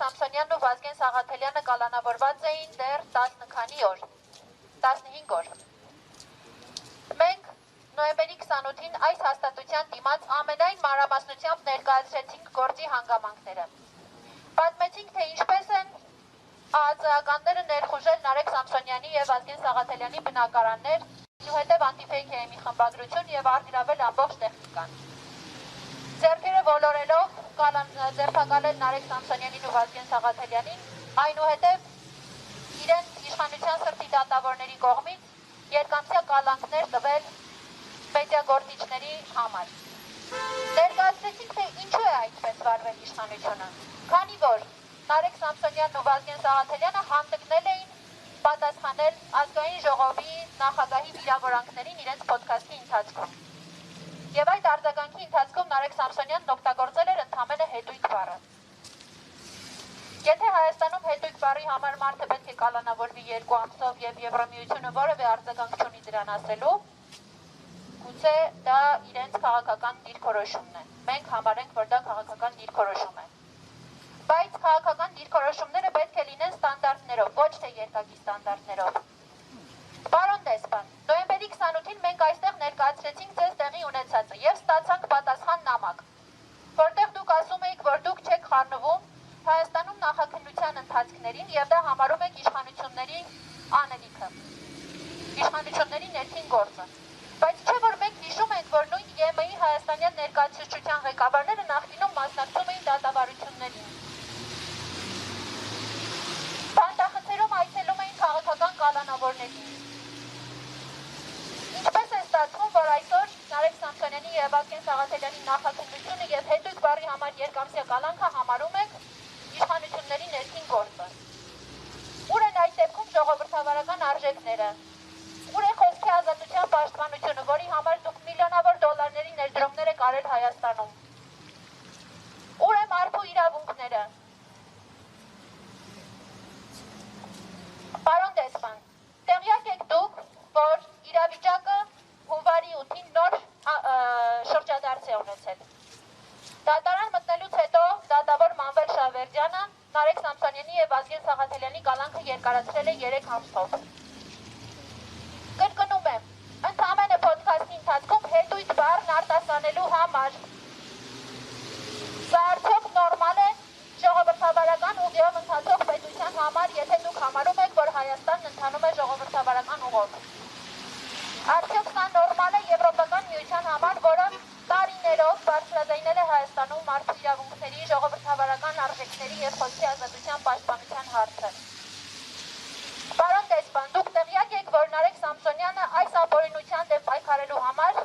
Սամսոնյանն ու Վազգեն Սաղաթելյանը կալանավորված էին դեռ 15 օր։ Մենք նոյեմբերի 28-ին այս հաստատության դիմաց ամենայն մանրամասնությամբ ներկայացրեցինք գործի հանգամանքները։ Պատմեցինք, թե ինչպես են ԱԱԾ-ականները ներխուժել Նարեկ Սամսոնյանի և Վազգեն Սաղաթելյանի բնակարաններ, այնուհետև անտիֆեյք է մի խմբագրություն և արգիրավել ամբողջ տեխնիկան։ Ձեռքերը ոլորելով ձերբակալել Նարեկ Սամսոնյանին ու Վազգեն Սաղաթելյանին, այնուհետև իրենց իշխանության սրտի դատավորների կողմից երկամսյա կալանքներ տվել մեդիագործիչների համար։ Ներկայացրեցինք, թե ինչու է այդպես վարվել իշխանությունը, քանի որ Նարեկ Սամսոնյանն ու Վազգեն Սաղաթելյանը հանդգնել էին պատասխանել ազգային ժողովի նախագահի վիրավորանքներին իրենց պոդքասթի ընթացքում։ Եվ այդ արձագանքի ընթացքում Նարեկ Սամսոնյանն օգտագործել էր ընդամենը հետույք բառը։ Եթե Հայաստանում հետույք բառի համար մարդը պետք է կալանավորվի 2 ամսով և Եվրամիությունը որևէ արձագանք չունի դրան ասելու, գուցե դա իրենց քաղաքական դիրքորոշումն է։ Մենք համարենք, որ դա քաղաքական դիրքորոշում է։ Բայց քաղաքական դիրքորոշումները պետք է լինեն ստանդարտներով, ոչ թե երկակի ստանդարտներով։ Պարոն դեսպան, նոյեմբերի 28-ին մենք այստեղ ներկայացրեցինք ձեզ տեղի ունեցածը և ստացանք պատասխան նամակ, որտեղ դուք ասում էիք, որ դուք չեք խառնվում Հայաստանում նախաքննության ընթացքներին և դա համարում եք իշխանությունների անելիքը, իշխանությունների ներքին գործը։ Բայց չէ, որ մենք հիշում ենք, որ նույն ԵՄ-ի հայաստանյան ներկայացուցչության ղեկավարները նախկինում մասնակցում էին դատավարություններին։ Բանտախցերում այցելում էին քաղաքական կալանավորներին։ Ինչպես է ստացվում, որ այսօր Նարեկ Սամսոնյանի և Վազգեն Սաղաթելյանի նախաքննությունը և հետույք բառի համար երկամսյա կալանքը համարում եք իշխանությունների ներքին գործը։ Ուր են այդ դեպքում ժողովրդավարական արժեքները։ Ուր է խոսքի ազատության պաշտպանությունը, որի համար դուք միլիոնավոր դոլարների ներդրումներ եք արել Հայաստանում։ Ուր է մարդու իրավունքները։ Պարոն դեսպան, տեղյակ եք դուք, որ իրավիճակը հունվարի 8-ին նոր շրջադարձ է ունեցել։ Դատարան մտնելուց հետո դատավոր Մանվել Շավերդյանը Նարեկ Սամսոնյանի և Վազգեն Սաղաթելյանի կալանքը երկարացրել է 3 ամսով։ Կրկնում եմ, ընդամենը պոդքասթի ընթացքում հետույթ բառն արտասանելու համար։ Սա արդյոք նորմալ է ժողովրդավարական ուղիով ընթացող պետության համար, եթե դուք համարում եք, որ Հայաստանն ընթանում է ժողովրդավարական ուղով։ Արդյոք սա նորմալ է Եվրոպական միության համար, որը տարիներով բարձրաձայնել է Հայաստանում մարդու իրավունքների, ժողովրդավարական արժեքների և խոսքի ազատության պաշտպանության հարցը։ Պարոն դեսպան, դուք տեղյակ եք, որ Նարեկ Սամսոնյանը այս ապօրինության դեմ պայքարելու համար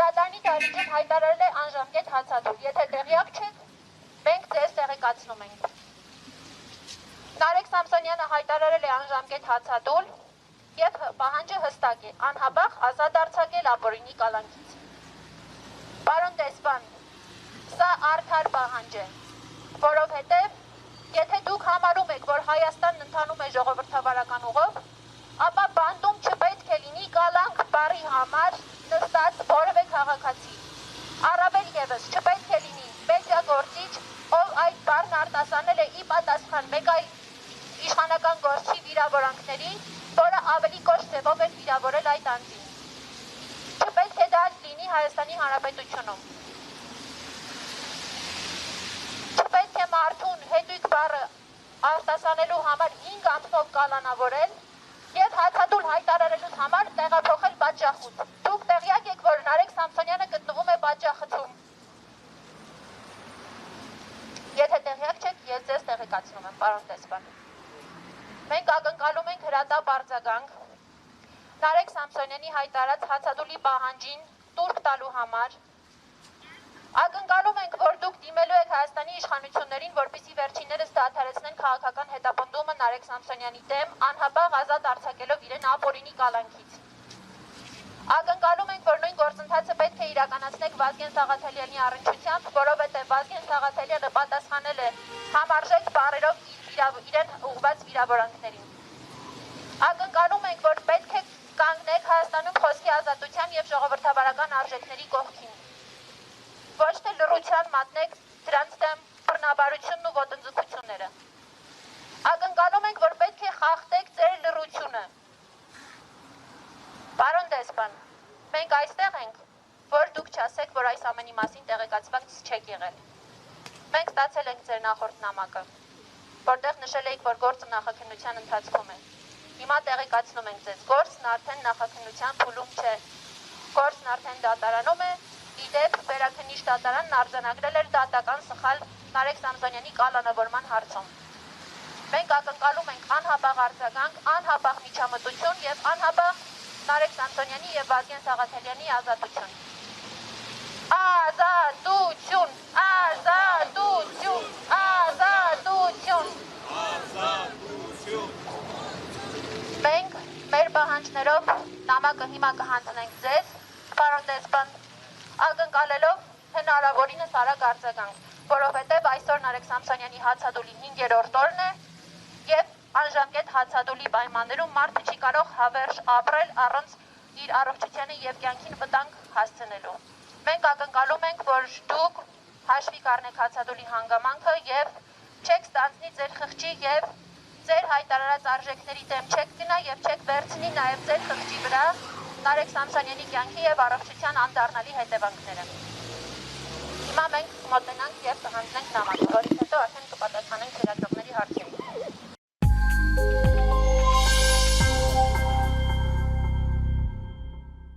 դատարանի դահլիճում հայտարարել է անժամկետ հացադուլ։ Եթե տեղյակ չեք, մենք ձեզ տեղեկացնում ենք։ Նարեկ Սամսոնյանը հայտարարել է անժամկետ հացադուլ և պահանջը հստակ է, անհաբախ ազատ արձակել ապօրինի կալանքից։ Պարոն դեսպան, սա արդար պահանջ է, որովհետև եթե դուք համարում եք, որ Հայաստանն ընթանում է ժողովրդավարական ուղով, ապա բանտում չպետք է լինի կալանք բառի համար նստած որևէ քաղաքացի։ Առավել ևս չպետք է լինի մեդիագործիչ, ով այդ բառն արտասանել է ի պատասխան մեկ այլ իշխանական գործչի վիրավորանքների, որը ավելի կոշտ ձևով էր վիրավորել այդ անձին։ Չպետք է դա լինի Հայաստանի Հանրապետությունում։ Չպետք է մարդուն հետույք բառը արտասանելու համար 5 ամսով կալանավորել և հացադուլ հայտարարելուց համար տեղափոխել պատժախոց։ Դուք տեղյակ եք, որ Նարեկ Սամսոնյանը գտնվում է պատժախցում։ Եթե տեղյակ չեք, ես ձեզ տեղեկացնում եմ, պարոն դեսպան։ Մենք ակնկալում ենք հրատապ արձագանք Նարեկ Սամսոնյանի հայտարարած հացադուլի պահանջին տուրք տալու համար։ Ակնկալում ենք, որ դուք դիմելու եք Հայաստանի իշխանություններին, որպեսզի վերջիններս դադարեցնեն քաղաքական հետապնդումը Նարեկ Սամսոնյանի դեմ, անհապաղ ազատ արձակելով իրեն ապօրինի կալանքից։ Ակնկալում ենք, որ նույն գործընթացը պետք է իրականացնեք Վազգեն Սաղաթելյանի առնչությամբ, որովհետև Վազգեն Սաղաթելյանը պատասխանել է համարժեք բառերով իրեն ուղղված վիրավորանքներին։ Ակնկալում ենք, որ պետք է կանգնեք Հայաստանում խոսքի ազատության և ժողովրդավարական արժեքների կողքին։ Ոչ թե լռության մատնեք դրանց դեմ բնաբարությունն ու ոտնձգությունները։ Ակնկալում ենք, որ պետք է խախտեք ձեր լռությունը։ Պարոն դեսպան, մենք այստեղ ենք, որ դուք չասեք, որ այս ամենի մասին տեղեկացված չեք եղել։ Մենք ստացել ենք ձեր նախորդ նամակը, որտեղ նշել էիք, որ գործը նախաքննության ընթացքում է։ Հիմա տեղեկացնում ենք ձեզ, գործն արդեն նախաքննության փուլում չէ։ Գործն արդեն դատարանում է, իդեպ վերաքննիչ դատարանն արձանագրել էր դատական սխալ Նարեկ Սամսոնյանի կալանավորման հարցում։ Մենք ակնկալում ենք անհապաղ արձագանք, անհապաղ միջամտություն եւ անհապաղ Նարեկ Սամսոնյանի եւ Վազգեն Սաղաթելյանի ազատություն։ Ազատություն, ազատություն, ազատություն։ Մենք մեր պահանջներով նամակը հիմա կհանձնենք ձեզ, պարոն դեսպան, ակնկալելով հնարավորինս արագ արձագանք, որովհետև այսօր Նարեկ Սամսոնյանի հացադուլի 5-րդ օրն է եւ անժամկետ հացադուլի պայմաններում մարդը չի կարող հավերժ ապրել առանց իր առողջությանը եւ կյանքին վտանգ հասցնելու։ Մենք ակնկալում ենք, որ դուք հաշվի կառնեք հացադուլի հանգամանքը եւ չեք ստանձնի ձեր խղճի եւ ձեր հայտարարած արժեքների դեմ չեք գնա եւ չեք վերցնի նաեւ ձեր խղճի վրա Նարեկ Սամսոնյանի կյանքի եւ առողջության անդառնալի հետևանքները։ Հիմա մենք մոտենանք եւ կհանձնենք նամակը, որից հետո արդեն կպատասխանենք լրագրողների հարցերին։